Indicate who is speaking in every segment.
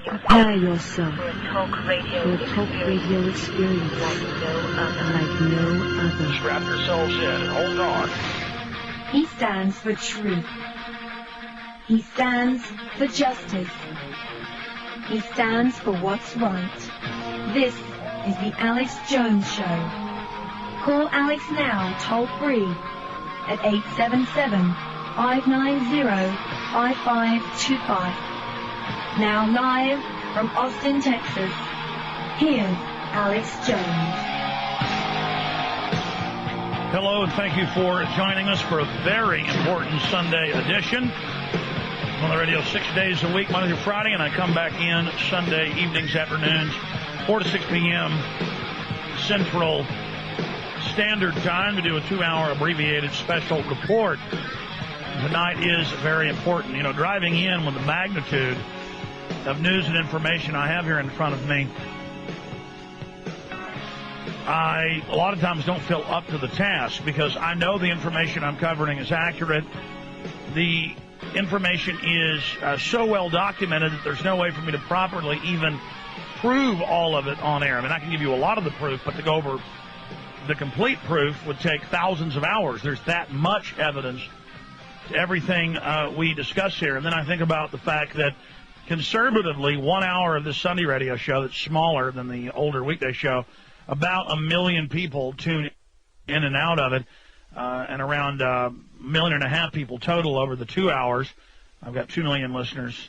Speaker 1: Prepare yourself
Speaker 2: for a talk radio
Speaker 1: experience like no other.
Speaker 3: Strap yourselves in and hold on.
Speaker 4: He stands for truth. He stands for justice. He stands for what's right. This is the Alex Jones Show. Call Alex now, toll free, at 877-590-5525. Now live from Austin, Texas, here's Alex Jones.
Speaker 3: Hello, and thank you for joining us for a very important Sunday edition. I'm on the radio 6 days a week, Monday through Friday, and I come back in Sunday evenings, afternoons, 4 to 6 p.m. Central Standard Time to do a 2-hour abbreviated special report. Tonight is very important. You know, driving in with the magnitude of news and information I have here in front of me, I a lot of times don't feel up to the task because I know the information I'm covering is accurate. The information is so well documented that there's no way for me to properly even prove all of it on air. I mean, I can give you a lot of the proof, but to go over the complete proof would take thousands of hours. There's that much evidence to everything we discuss here. And then I think about the fact that conservatively, 1 hour of this Sunday radio show that's smaller than the older weekday show, about 1 million people tune in and out of it, and around 1.5 million people total over the 2 hours. I've got 2 million listeners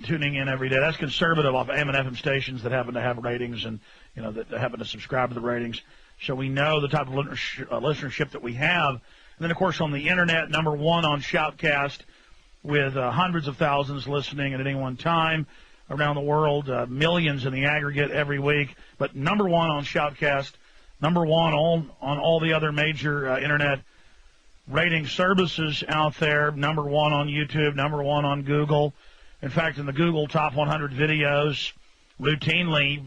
Speaker 3: tuning in every day. That's conservative off AM and FM stations that happen to have ratings and, you know, that happen to subscribe to the ratings. So we know the type of listenership that we have. And then, of course, on the Internet, number one on Shoutcast, with hundreds of thousands listening at any one time around the world, millions in the aggregate every week. But number one on Shoutcast, number one on all the other major Internet rating services out there, number one on YouTube, number one on Google. In fact, in the Google Top 100 videos, routinely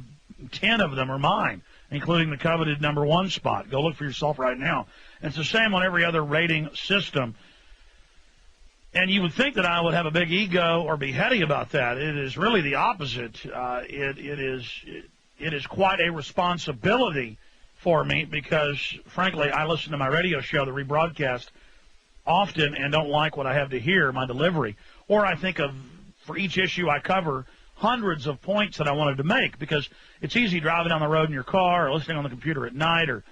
Speaker 3: 10 of them are mine, including the coveted number one spot. Go look for yourself right now. And it's the same on every other rating system. And you would think that I would have a big ego or be heady about that. It is really the opposite. It is quite a responsibility for me because, frankly, I listen to my radio show, the rebroadcast, often and don't like what I have to hear, my delivery. Or I think of, for each issue I cover, hundreds of points that I wanted to make because it's easy driving down the road in your car or listening on the computer at night or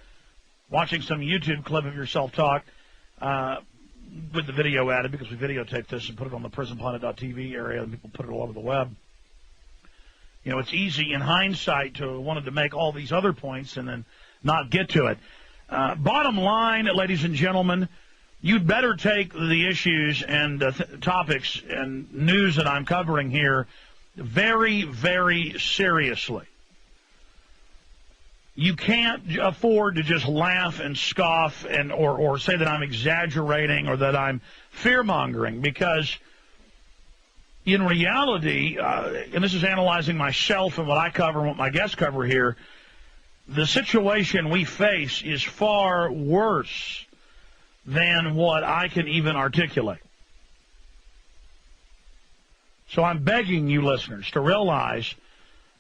Speaker 3: watching some YouTube clip of yourself talk with the video added because we videotape this and put it on the prisonplanet.tv area and people put it all over the web. You know, it's easy in hindsight to wanted to make all these other points and then not get to it. Bottom line, ladies and gentlemen, you'd better take the issues and topics and news that I'm covering here very, very seriously. You can't afford to just laugh and scoff and or say that I'm exaggerating or that I'm fear-mongering because in reality, and this is analyzing myself and what I cover and what my guests cover here, the situation we face is far worse than what I can even articulate. So I'm begging you listeners to realize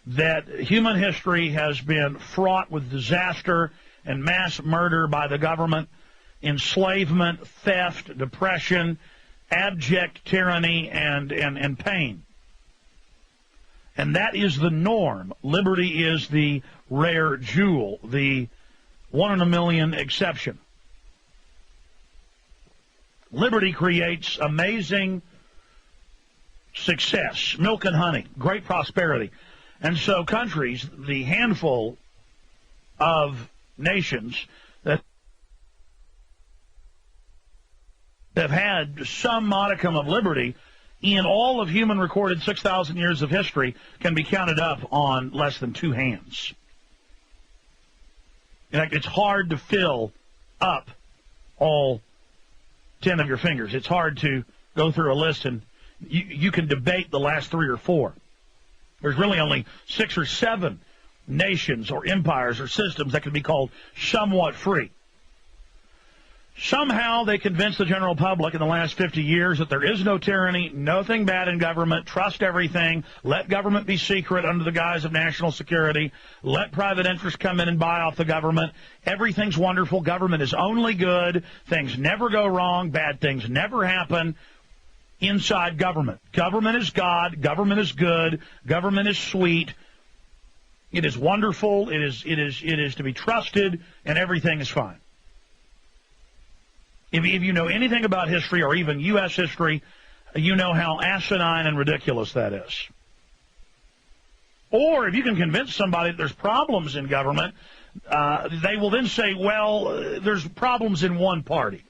Speaker 3: that human history has been fraught with disaster and mass murder by the government, enslavement, theft, depression, abject tyranny, and pain. And that is the norm. Liberty is the rare jewel, the 1 in a million exception. Liberty creates amazing success, milk and honey, great prosperity. And so countries, the handful of nations that have had some modicum of liberty in all of human recorded 6,000 years of history can be counted up on less than 2 hands. In fact, it's hard to fill up all 10 of your fingers. It's hard to go through a list and you can debate the last 3 or 4. There's really only 6 or 7 nations or empires or systems that can be called somewhat free. Somehow they convinced the general public in the last 50 years that there is no tyranny, nothing bad in government, trust everything, let government be secret under the guise of national security, let private interests come in and buy off the government, everything's wonderful, government is only good, things never go wrong, bad things never happen inside government. Government is God, government is good, government is sweet, it is wonderful, it is to be trusted, and everything is fine. If you know anything about history or even U.S. history, you know how asinine and ridiculous that is. Or if you can convince somebody that there's problems in government, they will then say, well, there's problems in one party.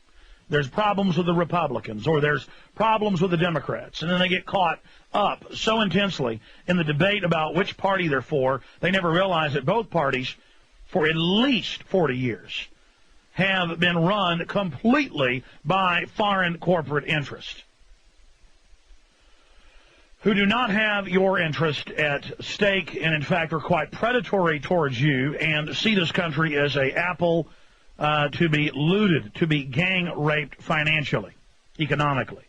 Speaker 3: There's problems with the Republicans, or there's problems with the Democrats. And then they get caught up so intensely in the debate about which party they're for, they never realize that both parties, for at least 40 years, have been run completely by foreign corporate interest, who do not have your interest at stake and, in fact, are quite predatory towards you and see this country as an apple to be looted, to be gang-raped financially, economically.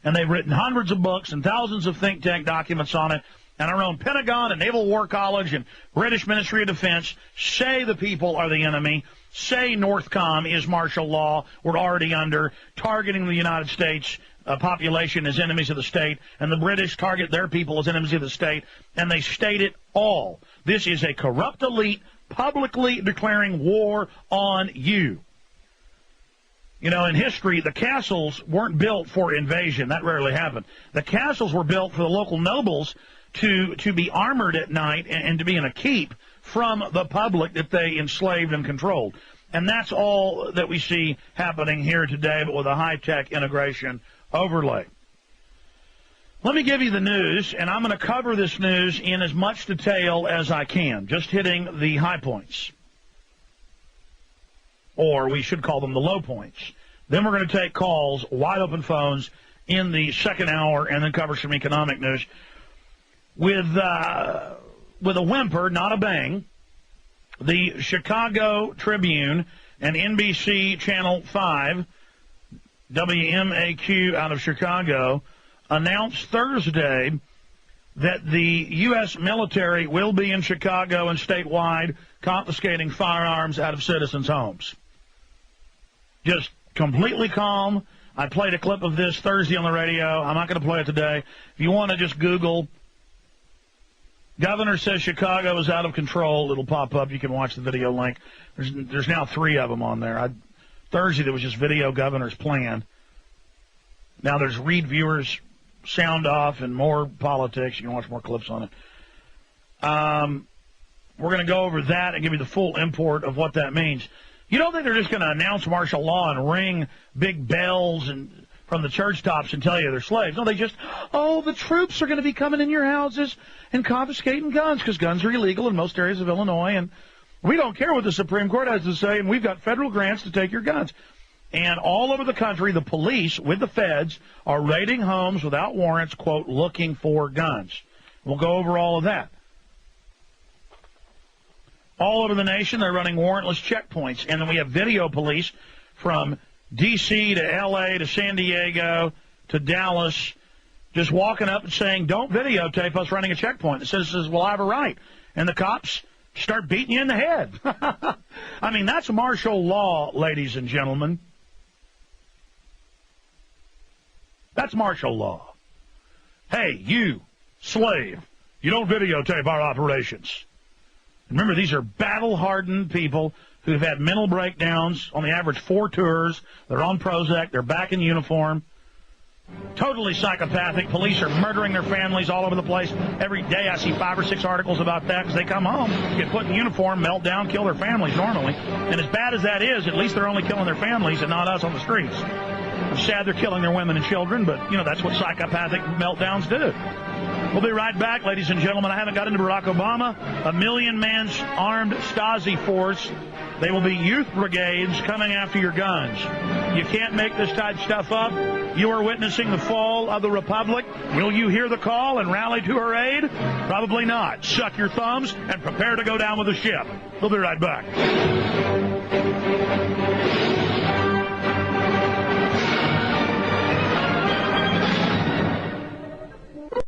Speaker 3: And they've written hundreds of books and thousands of think tank documents on it. And our own Pentagon and Naval War College and British Ministry of Defense say the people are the enemy, say Northcom is martial law, we're already under, targeting the United States population as enemies of the state, and the British target their people as enemies of the state, and they state it all. This is a corrupt elite publicly declaring war on you. You know, in history, the castles weren't built for invasion. That rarely happened. The castles were built for the local nobles to be armored at night and to be in a keep from the public that they enslaved and controlled. And that's all that we see happening here today, but with a high-tech integration overlay. Let me give you the news, and I'm going to cover this news in as much detail as I can, just hitting the high points. Or we should call them the low points. Then we're going to take calls, wide open phones, in the second hour, and then cover some economic news. With a whimper, not a bang, the Chicago Tribune and NBC Channel 5, WMAQ out of Chicago, announced Thursday that the U.S. military will be in Chicago and statewide confiscating firearms out of citizens' homes. Just completely calm. I played a clip of this Thursday on the radio. I'm not going to play it today. If you want to just Google, Governor says Chicago is out of control, it'll pop up. You can watch the video link. There's now 3 of them on there. Thursday there was just video Governor's plan. Now there's read viewers, sound off, and more politics. You can watch more clips on it. We're going to go over that and give you the full import of what that means. You don't think they're just going to announce martial law and ring big bells and from the church tops and tell you they're slaves. No, they just, the troops are going to be coming in your houses and confiscating guns because guns are illegal in most areas of Illinois, and we don't care what the Supreme Court has to say, and we've got federal grants to take your guns. And all over the country, the police with the feds are raiding homes without warrants, quote, looking for guns. We'll go over all of that. All over the nation, they're running warrantless checkpoints. And then we have video police from D.C. to L.A. to San Diego to Dallas just walking up and saying, don't videotape us running a checkpoint. The citizen says, well, I have a right. And the cops start beating you in the head. I mean, that's martial law, ladies and gentlemen. That's martial law. Hey, you, slave, you don't videotape our operations. Remember, these are battle-hardened people who've had mental breakdowns, on the average 4 tours. They're on Prozac. They're back in uniform. Totally psychopathic. Police are murdering their families all over the place. Every day I see 5 or 6 articles about that because they come home, get put in uniform, melt down, kill their families normally. And as bad as that is, at least they're only killing their families and not us on the streets. I'm sad they're killing their women and children, but, you know, that's what psychopathic meltdowns do. We'll be right back, ladies and gentlemen. I haven't got into Barack Obama. 1 million-man armed Stasi force. They will be youth brigades coming after your guns. You can't make this type of stuff up. You are witnessing the fall of the Republic. Will you hear the call and rally to her aid? Probably not. Suck your thumbs and prepare to go down with the ship. We'll be right back.